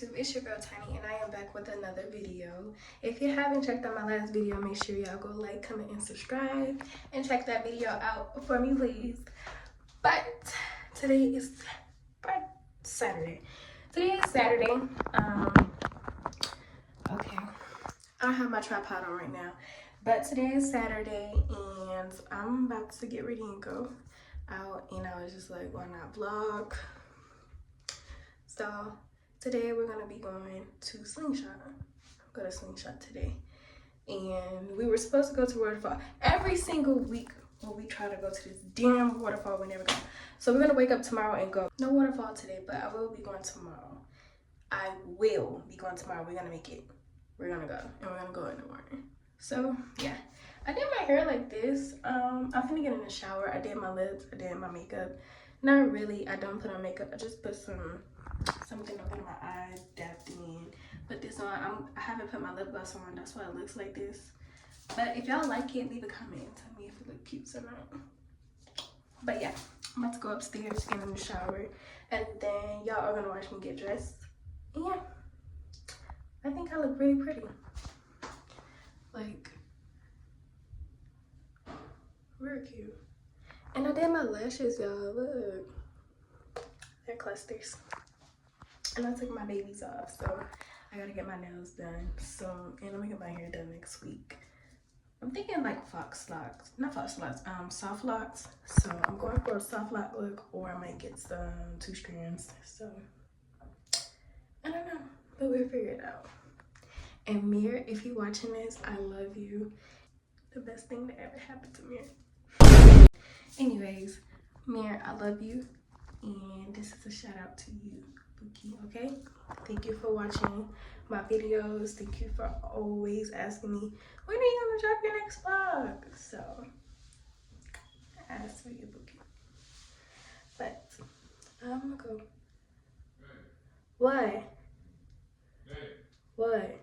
YouTube, it's your girl Tiny, and I am back with another video. If you haven't checked out my last video, make sure y'all go like, comment, and subscribe, and check that video out for me, please. But today is Saturday. Today is Saturday. Okay, I don't have my tripod on right now, but today is Saturday, and I'm about to get ready and go out, and I was just like, why not vlog? So today we're gonna be going to Slingshot. Go to Slingshot today, and we were supposed to go to Waterfall. Every single week when we try to go to this damn waterfall, we never go. So we're gonna wake up tomorrow and go. No waterfall today, but I will be going tomorrow. I will be going tomorrow. We're gonna make it. We're gonna go, and we're gonna go in the morning. So yeah, I did my hair like this. I'm finna get in the shower. I did my lips. I did my makeup. Not really. I don't put on makeup. I just put something up in my eyes, dabbed in. Put this on. I haven't put my lip gloss on. That's why it looks like this. But if y'all like it, leave a comment and tell me if it look cute or not. But yeah, I'm about to go upstairs, get in the shower, and then y'all are gonna watch me get dressed. And yeah, I think I look really pretty. Like, very cute. And I did my lashes, y'all. Look, they're clusters. And I took my babies off, so I gotta get my nails done soon, and I'm gonna get my hair done next week. I'm thinking like soft locks. So I'm going for a soft lock look, or I might get some 2 strands. So I don't know, but we'll figure it out. And Mir, if you're watching this, I love you. The best thing that ever happened to Mir. Anyways, Mir, I love you, and this is a shout out to you. Okay, thank you for watching my videos. Thank you for always asking me, when are you gonna drop your next vlog? So I asked for you, Bookie. But I'm gonna go. What? What?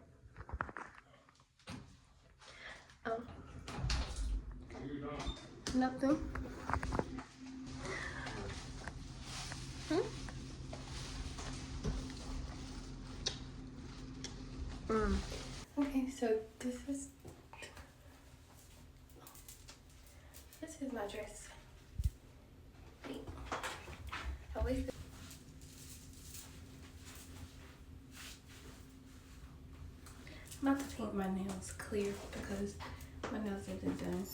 Nothing. Okay, so this is my dress. I'm about to paint my nails clear because my nails isn't done.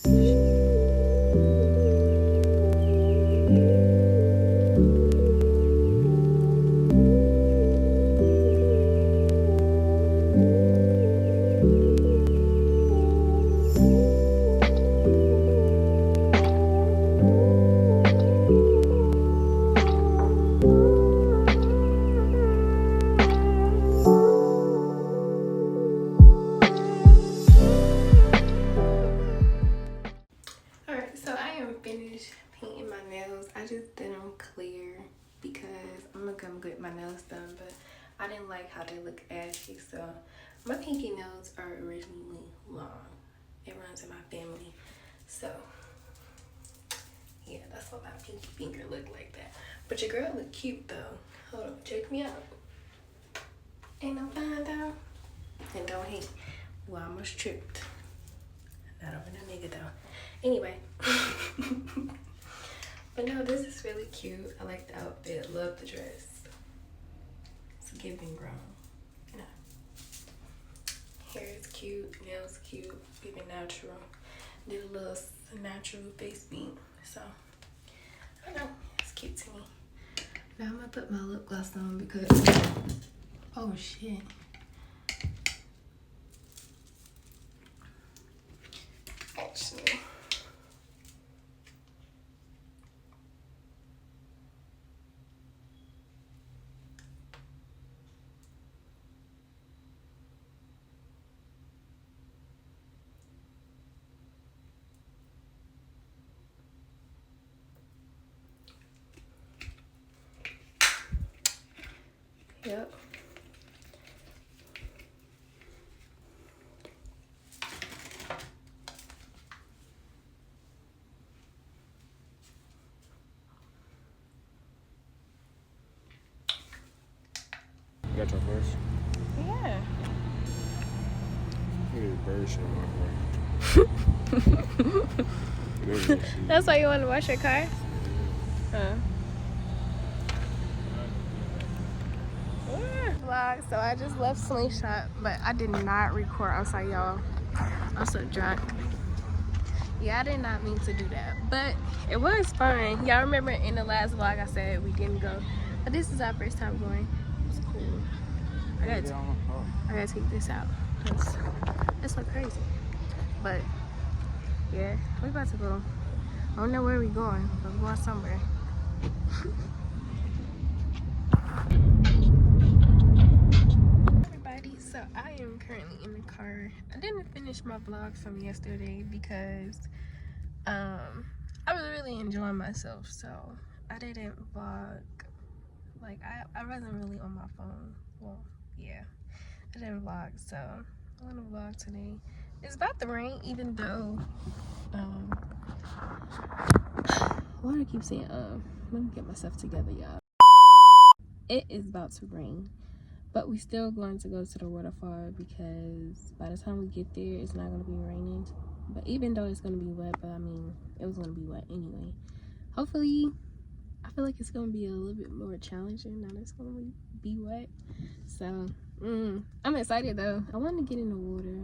I just did them clear because I'm gonna come get my nails done, but I didn't like how they look ashy. So my pinky nails are originally long. It runs in my family. So yeah, that's what my pinky finger look like that. But your girl look cute though. Hold on, check me out. Ain't no fine though. And don't hate. Well, I almost tripped. Not over no nigga though. Anyway. But no, this is really cute. I like the outfit. Love the dress. It's giving grown. You know. Hair is cute. Nails cute. Giving natural. Did a little natural face beat. So, I don't know. It's cute to me. Now I'm going to put my lip gloss on because... Oh, shit. Actually... Yep. got your purse? Yeah. Look at bird shit in my car. That's why you want to wash your car? Vlog, so I just left Slingshot, but I did not record. I'm sorry, y'all. I'm so drunk. Yeah, I did not mean to do that, but it was fun. Y'all remember in the last vlog I said we didn't go, but this is our first time going. It's cool. I gotta take this out because it's so crazy. But yeah, we about to go. I don't know where we're going, but we're going somewhere. Everybody, so I am currently in the car. I didn't finish my vlog from yesterday because I was really enjoying myself, so I didn't vlog. Like I wasn't really on my phone. Well, yeah, I didn't vlog, so I'm gonna vlog today. It's about to rain, even though why do I keep saying let me get myself together, y'all. It is about to rain, but we still going to go to the waterfall because by the time we get there it's not going to be raining. But even though it's going to be wet, but I mean it was going to be wet anyway. Hopefully, I feel like it's going to be a little bit more challenging now that it's going to be wet. So I'm excited though. I want to get in the water.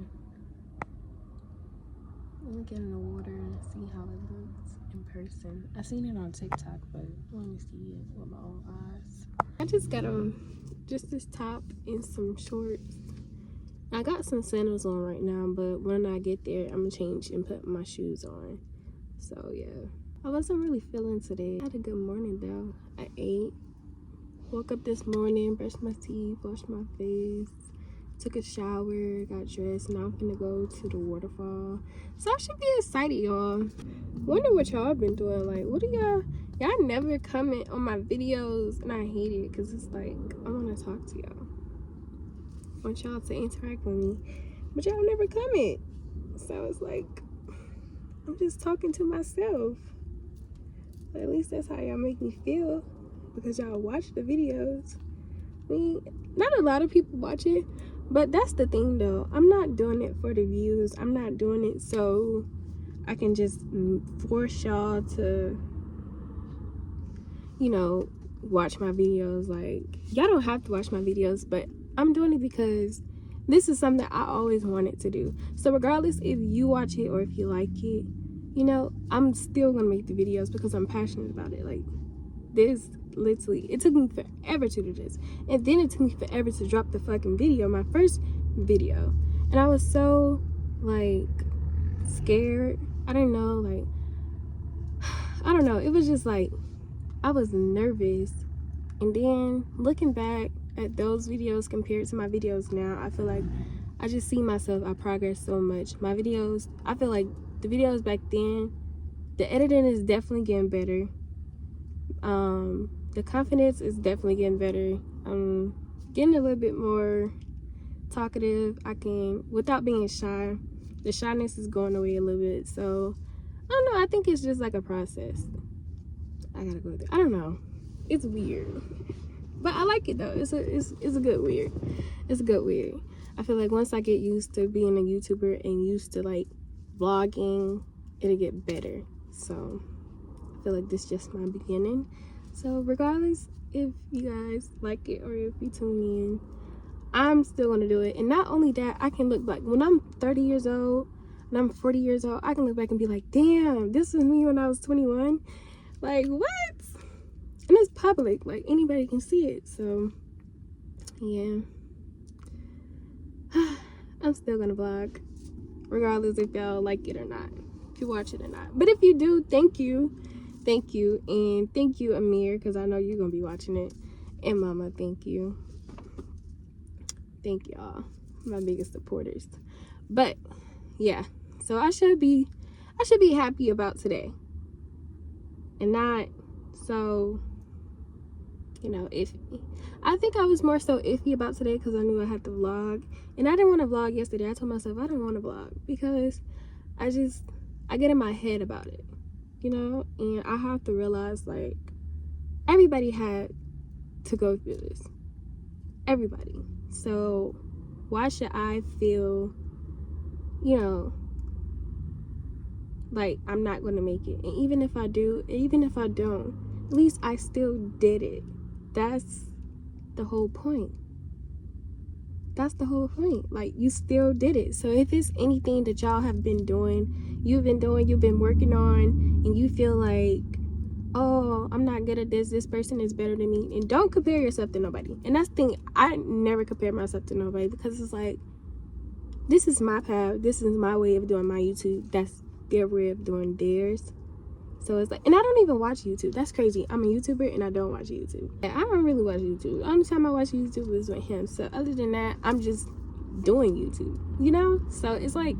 Let me get in the water and see how it looks in person. I seen it on TikTok, but I want to see it with my own eyes. I just got on just this top and some shorts. I got some sandals on right now, but when I get there, I'm gonna change and put my shoes on. So yeah, I wasn't really feeling today. I had a good morning though. I ate, woke up this morning, brushed my teeth, washed my face, took a shower, got dressed. Now I'm gonna go to the waterfall. So I should be excited, y'all. Wonder what y'all been doing. Like, what do y'all never comment on my videos, and I hate it because it's like I want to talk to y'all. I want y'all to interact with me, but y'all never comment. So it's like I'm just talking to myself. But at least that's how y'all make me feel, because y'all watch the videos. I mean, not a lot of people watch it, but that's the thing though. I'm not doing it for the views. I'm not doing it so I can just force y'all to, you know, watch my videos. Like, y'all don't have to watch my videos, but I'm doing it because this is something I always wanted to do. So regardless if you watch it or if you like it, you know, I'm still gonna make the videos because I'm passionate about it. Like, this literally, it took me forever to do this, and then it took me forever to drop the fucking video, my first video, and I was so like scared. I didn't know, like, I don't know, it was just like I was nervous. And then looking back at those videos compared to my videos now, I feel like I just see myself, I progress so much. My videos, I feel like the videos back then, the editing is definitely getting better. The confidence is definitely getting better. I'm getting a little bit more talkative. I can, without being shy, the shyness is going away a little bit. So I don't know, I think it's just like a process. I gotta go there. I don't know, it's weird, but I like it though. It's a good weird. It's a good weird. I feel like once I get used to being a YouTuber and used to like vlogging, it'll get better. So I feel like this is just my beginning. So regardless if you guys like it or if you tune in, I'm still gonna do it. And not only that, I can look back when I'm 30 years old and I'm 40 years old, I can look back and be like, damn, this was me when I was 21. Like, what? And it's public, like anybody can see it. So yeah, I'm still gonna vlog regardless if y'all like it or not, if you watch it or not. But if you do, thank you, and thank you, Amir, because I know you're gonna be watching it, and Mama, thank you y'all, my biggest supporters. But yeah, so I should be happy about today and not so, you know, iffy. I think I was more so iffy about today because I knew I had to vlog, and I didn't want to vlog yesterday. I told myself I don't want to vlog because I get in my head about it, you know, and I have to realize like everybody had to go through this. everybody. So why should I feel, you know, like I'm not gonna make it? And even if I do, even if I don't, at least I still did it. That's the whole point. That's the whole point. Like, you still did it. So if it's anything that y'all have been doing, you've been working on, and you feel like, oh, I'm not good at this person is better than me, and don't compare yourself to nobody. And that's the thing, I never compare myself to nobody, because it's like, this is my path, this is my way of doing my YouTube, that's their way of doing theirs. So it's like, and I don't even watch YouTube. That's crazy. I'm a YouTuber and I don't watch YouTube. I don't really watch YouTube. The only time I watch YouTube is with him. So other than that, I'm just doing YouTube, you know? So it's like,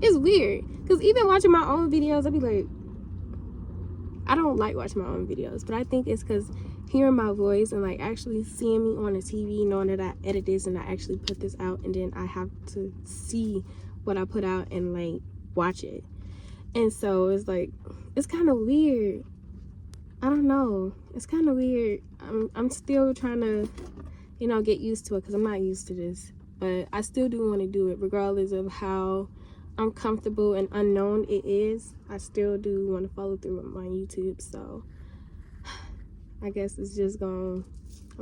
it's weird. Because even watching my own videos, I'll be like, I don't like watching my own videos. But I think it's because hearing my voice and like actually seeing me on the TV, knowing that I edit this and I actually put this out, and then I have to see what I put out and like watch it. And so it's like, it's kind of weird. I don't know. It's kind of weird. I'm still trying to, you know, get used to it, because I'm not used to this. But I still do want to do it, regardless of how uncomfortable and unknown it is. I still do want to follow through with my YouTube. So I guess it's just I'm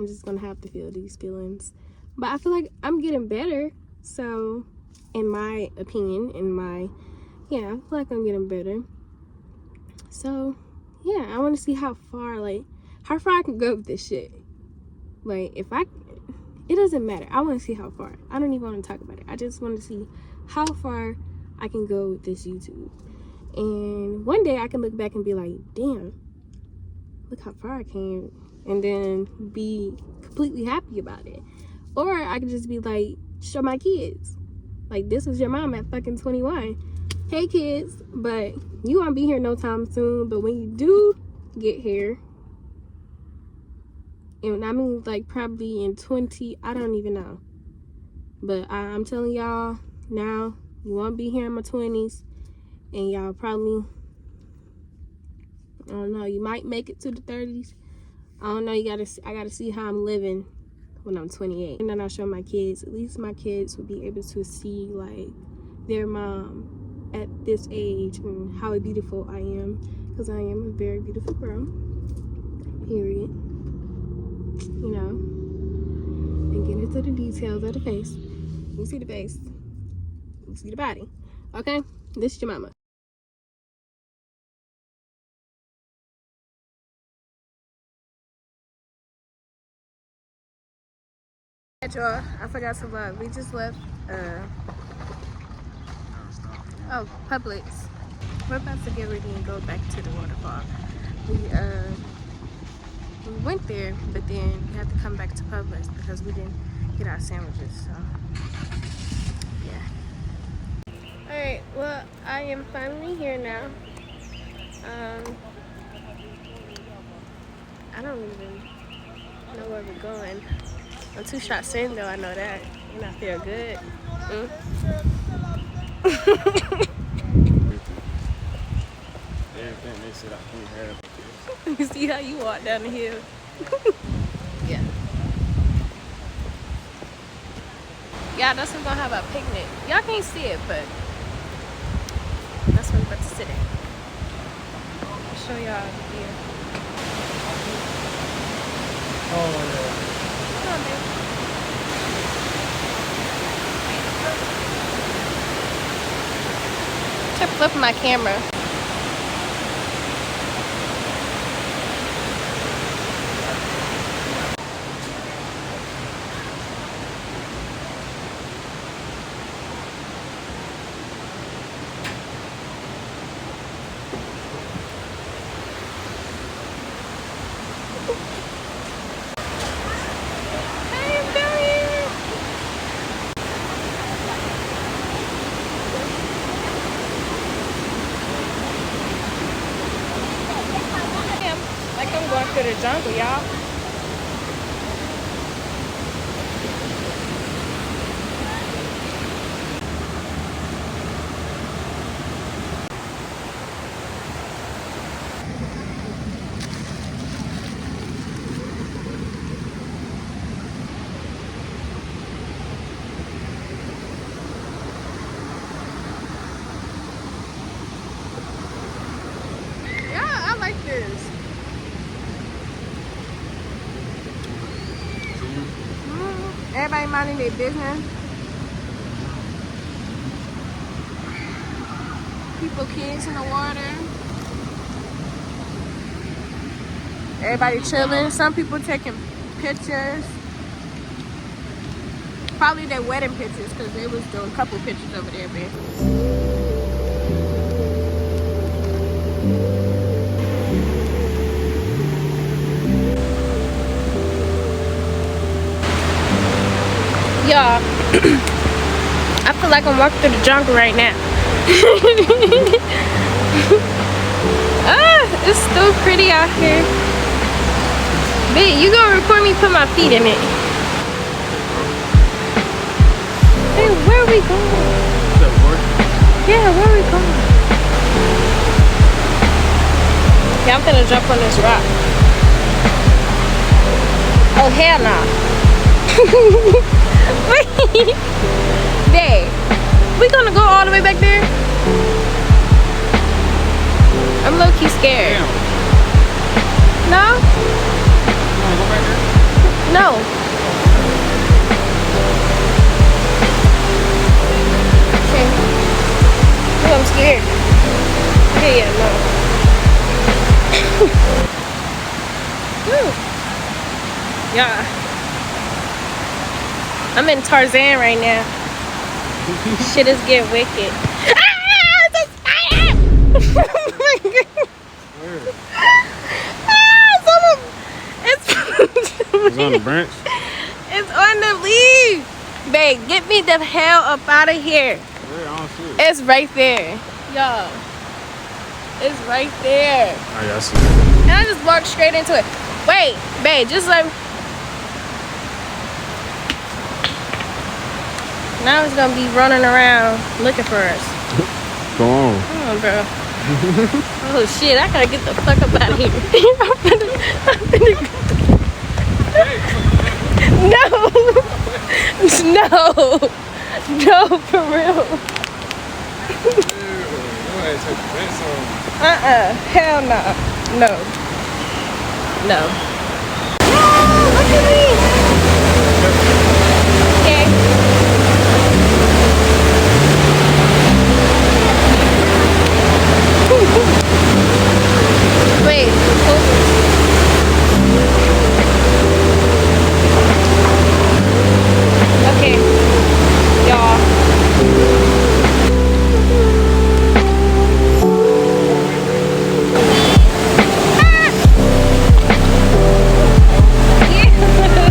just gonna have to feel these feelings. But I feel like I'm getting better. So in my opinion, yeah, I feel like I'm getting better. So yeah, I want to see how far I can go with this shit. Like, it doesn't matter. I want to see how far. I don't even want to talk about it. I just want to see how far I can go with this YouTube. And one day I can look back and be like, damn, look how far I came. And then be completely happy about it. Or I can just be like, show my kids, like, this was your mom at fucking 21. Hey kids, but you won't be here no time soon. But when you do get here, and I mean like probably in 20, I don't even know. But I'm telling y'all now, you won't be here in my 20s. And y'all probably, I don't know, you might make it to the 30s. I don't know, I gotta see how I'm living when I'm 28. And then I'll show my kids. At least my kids will be able to see like their mom at this age and how beautiful I am, because I am a very beautiful girl, period. You know, and get into the details of the face. You see the face, you see the body. Okay, this is your mama. Y'all, I forgot to vlog. We just left Publix. We're about to get ready and go back to the waterfall. We went there, but then we had to come back to Publix because we didn't get our sandwiches. So yeah. All right. Well, I am finally here now. I don't even know where we're going. I'm 2 shots in though. I know that, and I feel good. Everything they said I can't have. You see how you walk down the hill? Yeah. Yeah, that's what's gonna have a picnic. Y'all can't see it, but that's what we're about to sit in. I'll show y'all the view. Oh yeah. Come on, baby. Kept flipping my camera. To the jungle, y'all. Everybody minding their business. People, kids in the water. Everybody chilling. Some people taking pictures. Probably their wedding pictures because they was doing a couple pictures over there, man. Y'all, I feel like I'm walking through the jungle right now. It's so pretty out here. Babe, you gonna record me put my feet in it? Hey, where are we going? Yeah, where are we going? Yeah, I'm gonna jump on this rock. Oh, hell no. Wait. Babe, we gonna go all the way back there? I'm low-key scared. Damn. No? You wanna go back there? No. Okay. Oh, I'm scared. Yeah, no. Woo. Yeah. I'm in Tarzan right now. Shit is getting wicked. It's on the branch. It's on the leaf. Babe, get me the hell up out of here. Where? I don't see it. It's right there. Y'all. It's right there. Oh, yeah, I see it. And I just walked straight into it. Wait, babe, just like... Now it's gonna be running around looking for us. Go on. Come on, bro. Oh shit, I gotta get the fuck up out of here. I'm finna No! No, for real. Hell no. No. No. No, look at me. Okay. Wait, okay, y'all. Yeah.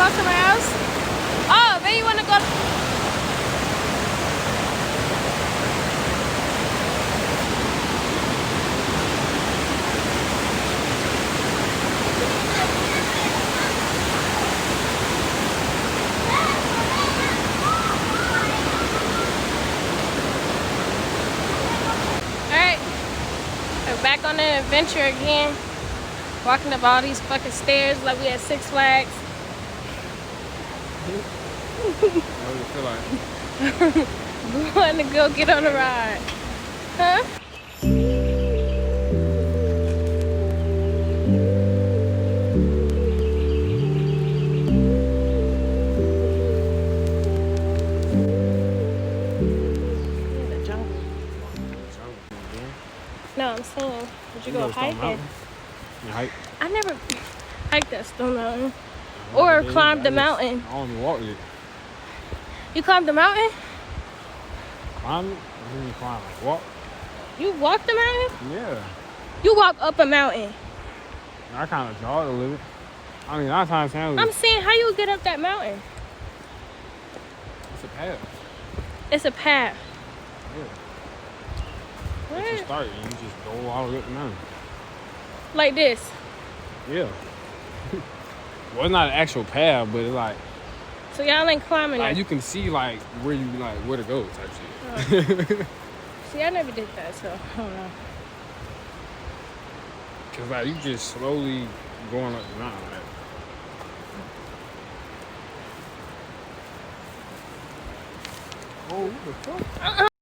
go somewhere else? Oh, maybe you wanna go. Alright. We're back on the adventure again. Walking up all these fucking stairs like we at Six Flags. What does it feel like? Going to go get on a ride. Huh? No, I'm saying, would you go hiking? You hike? I never hiked that Stone Mountain. Or climbed the mountain. I only walked it. You climbed the mountain? Climb it? I didn't climb it. Walk? You walked the mountain? Yeah. You walked up a mountain. I kind of jogged a little bit. I mean, 9 times 10. I'm saying, how you get up that mountain? It's a path. It's a path. Yeah. Where? You start and you just go all the way up the mountain. Like this. Yeah. Well, it's not an actual path, but it's like So y'all ain't climbing it. you can see like where to go type shit. See, I never did that, so I don't know. Cause like you just slowly going up the mountain. Like. Oh, what the fuck?